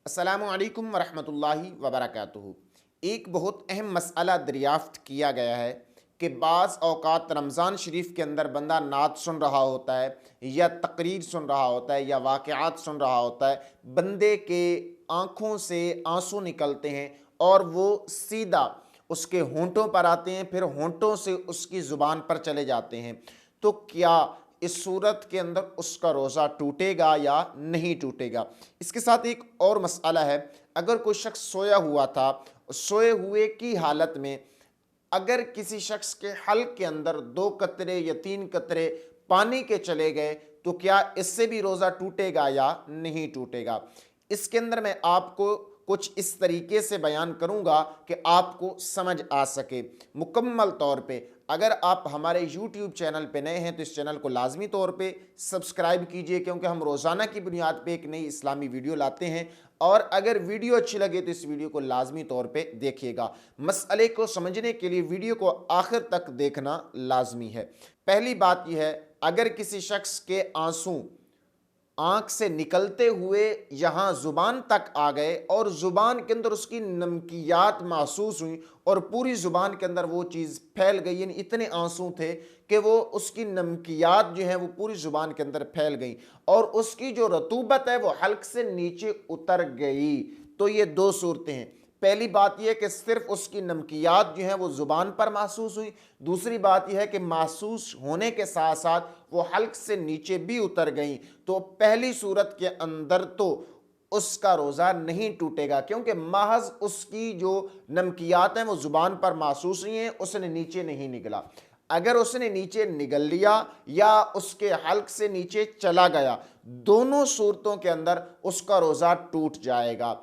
السلام علیکم ورحمۃ اللہ وبرکاتہ۔ ایک بہت اہم مسئلہ دریافت کیا گیا ہے کہ بعض اوقات رمضان شریف کے اندر بندہ نعت سن رہا ہوتا ہے یا تقریر سن رہا ہوتا ہے یا واقعات سن رہا ہوتا ہے، بندے کے آنکھوں سے آنسو نکلتے ہیں اور وہ سیدھا اس کے ہونٹوں پر آتے ہیں، پھر ہونٹوں سے اس کی زبان پر چلے جاتے ہیں۔ تو کیا اس صورت کے اندر اس کا روزہ ٹوٹے گا یا نہیں ٹوٹے گا؟ اس کے ساتھ ایک اور مسئلہ ہے، اگر کوئی شخص سویا ہوا تھا، سوئے ہوئے کی حالت میں اگر کسی شخص کے حلق کے اندر 2 قطرے یا 3 قطرے پانی کے چلے گئے تو کیا اس سے بھی روزہ ٹوٹے گا یا نہیں ٹوٹے گا؟ اس کے اندر میں آپ کو کچھ اس طریقے سے بیان کروں گا کہ آپ کو سمجھ آ سکے مکمل طور پہ۔ اگر آپ ہمارے یوٹیوب چینل پہ نئے ہیں تو اس چینل کو لازمی طور پہ سبسکرائب کیجئے، کیونکہ ہم روزانہ کی بنیاد پہ ایک نئی اسلامی ویڈیو لاتے ہیں، اور اگر ویڈیو اچھی لگے تو اس ویڈیو کو لازمی طور پہ دیکھیے گا۔ مسئلے کو سمجھنے کے لیے ویڈیو کو آخر تک دیکھنا لازمی ہے۔ پہلی بات یہ ہے، اگر کسی شخص کے آنسو آنکھ سے نکلتے ہوئے یہاں زبان تک آ گئے اور زبان کے اندر اس کی نمکیات محسوس ہوئیں اور پوری زبان کے اندر وہ چیز پھیل گئی، یعنی اتنے آنسو تھے کہ وہ اس کی نمکیات جو ہیں وہ پوری زبان کے اندر پھیل گئیں اور اس کی جو رطوبت ہے وہ حلق سے نیچے اتر گئی، تو یہ 2 صورتیں ہیں۔ پہلی بات یہ ہے کہ صرف اس کی نمکیات جو ہیں وہ زبان پر محسوس ہوئی، دوسری بات یہ ہے کہ محسوس ہونے کے ساتھ ساتھ وہ حلق سے نیچے بھی اتر گئیں، تو پہلی صورت کے اندر تو اس کا روزہ نہیں ٹوٹے گا، کیونکہ محض اس کی جو نمکیات ہیں وہ زبان پر محسوس ہوئی ہیں، اس نے نیچے نہیں نگلا۔ اگر اس نے نیچے نگل لیا یا اس کے حلق سے نیچے چلا گیا، دونوں صورتوں کے اندر اس کا روزہ ٹوٹ جائے گا۔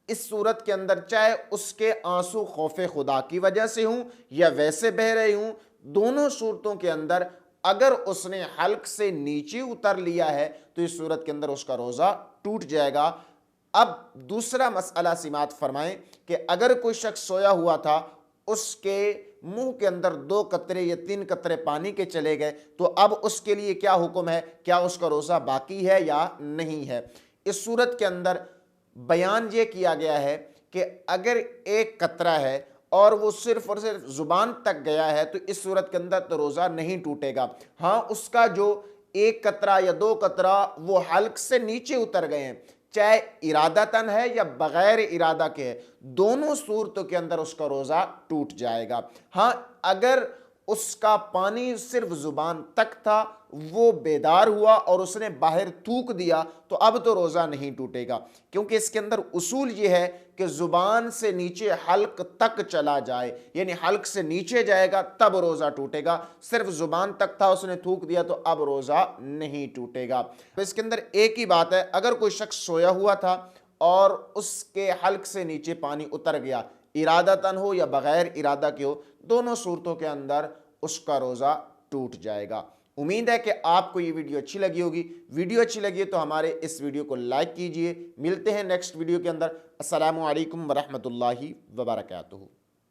اس صورت کے اندر چاہے اس کے آنسو خوف خدا کی وجہ سے ہوں یا ویسے بہ رہے ہوں، دونوں صورتوں کے اندر اگر اس نے حلق سے نیچے اتر لیا ہے تو اس صورت کے اندر اس کا روزہ ٹوٹ جائے گا۔ اب دوسرا مسئلہ سماعت فرمائیں کہ اگر کوئی شخص سویا ہوا تھا، اس کے منہ کے اندر 2 قطرے یا 3 قطرے پانی کے چلے گئے، تو اب اس کے لیے کیا حکم ہے؟ کیا اس کا روزہ باقی ہے یا نہیں ہے؟ اس صورت کے اندر بیان یہ کیا گیا ہے کہ اگر 1 قطرہ ہے اور وہ صرف اور صرف زبان تک گیا ہے تو اس صورت کے اندر تو روزہ نہیں ٹوٹے گا۔ ہاں، اس کا جو 1 قطرہ یا 2 قطرہ وہ حلق سے نیچے اتر گئے ہیں، چاہے ارادتاً ہے یا بغیر ارادہ کے ہے، دونوں صورتوں کے اندر اس کا روزہ ٹوٹ جائے گا۔ ہاں، اگر اس کا پانی صرف زبان تک تھا، وہ بیدار ہوا اور اس نے باہر تھوک دیا تو اب تو روزہ نہیں ٹوٹے گا، کیونکہ اس کے اندر اصول یہ ہے کہ زبان سے نیچے حلق تک چلا جائے، یعنی حلق سے نیچے جائے گا تب روزہ ٹوٹے گا۔ صرف زبان تک تھا، اس نے تھوک دیا تو اب روزہ نہیں ٹوٹے گا۔ اس کے اندر ایک ہی بات ہے، اگر کوئی شخص سویا ہوا تھا اور اس کے حلق سے نیچے پانی اتر گیا، ارادتاً ہو یا بغیر ارادہ کے ہو، دونوں صورتوں کے اندر اس کا روزہ ٹوٹ جائے گا۔ امید ہے کہ آپ کو یہ ویڈیو اچھی لگی ہوگی۔ ویڈیو اچھی لگی ہے تو ہمارے اس ویڈیو کو لائک کیجئے۔ ملتے ہیں نیکسٹ ویڈیو کے اندر۔ السلام علیکم ورحمۃ اللہ وبرکاتہ۔